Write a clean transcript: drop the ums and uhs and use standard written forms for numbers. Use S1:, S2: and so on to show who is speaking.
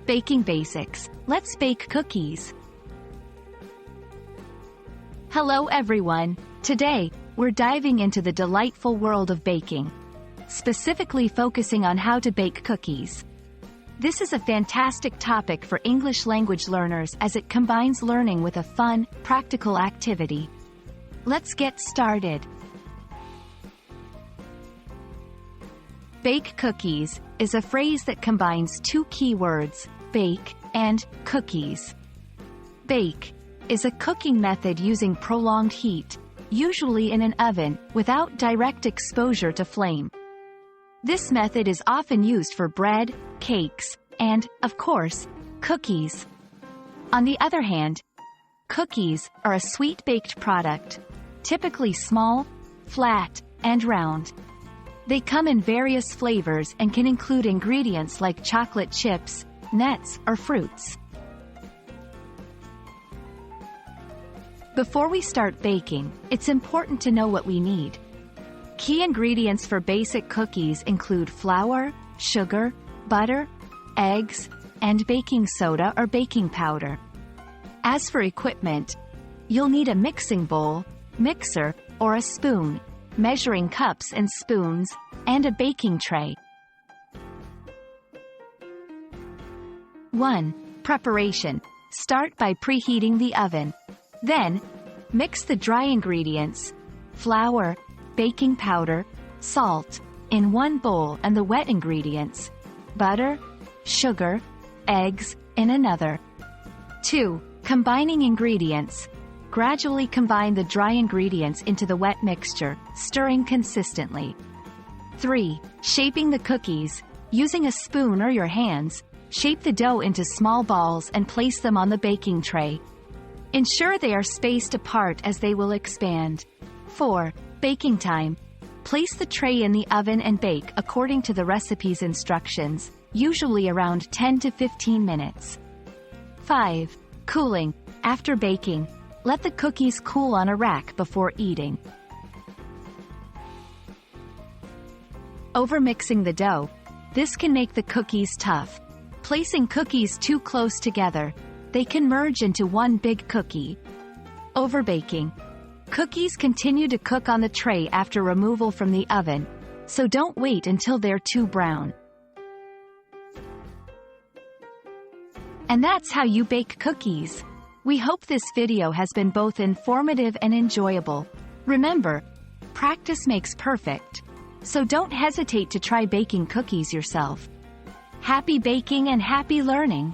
S1: Baking basics. Let's bake cookies. Hello everyone. Today, we're diving into the delightful world of baking, specifically focusing on how to bake cookies. This is a fantastic topic for English language learners as it combines learning with a fun, practical activity. Let's get started. Bake cookies is a phrase that combines two key words, bake and cookies. Bake is a cooking method using prolonged heat, usually in an oven, without direct exposure to flame. This method is often used for bread, cakes, and, of course, cookies. On the other hand, cookies are a sweet-baked product, typically small, flat, and round. They come in various flavors and can include ingredients like chocolate chips, nuts, or fruits. Before we start baking, it's important to know what we need. Key ingredients for basic cookies include flour, sugar, butter, eggs, and baking soda or baking powder. As for equipment, you'll need a mixing bowl, mixer, or a spoon, measuring cups and spoons, and a baking tray. 1. Preparation. Start by preheating the oven. Then, mix the dry ingredients, flour, baking powder, salt, in one bowl and the wet ingredients, butter, sugar, eggs, in another. 2. Combining ingredients. Gradually combine the dry ingredients into the wet mixture, stirring consistently. 3. Shaping the cookies. Using a spoon or your hands, shape the dough into small balls and place them on the baking tray. Ensure they are spaced apart as they will expand. 4. Baking time. Place the tray in the oven and bake according to the recipe's instructions, usually around 10 to 15 minutes. 5. Cooling. After baking, let the cookies cool on a rack before eating. Overmixing the dough. This can make the cookies tough. Placing cookies too close together, they can merge into one big cookie. Overbaking. Cookies continue to cook on the tray after removal from the oven, so don't wait until they're too brown. And that's how you bake cookies. We hope this video has been both informative and enjoyable. Remember, practice makes perfect, so don't hesitate to try baking cookies yourself. Happy baking and happy learning!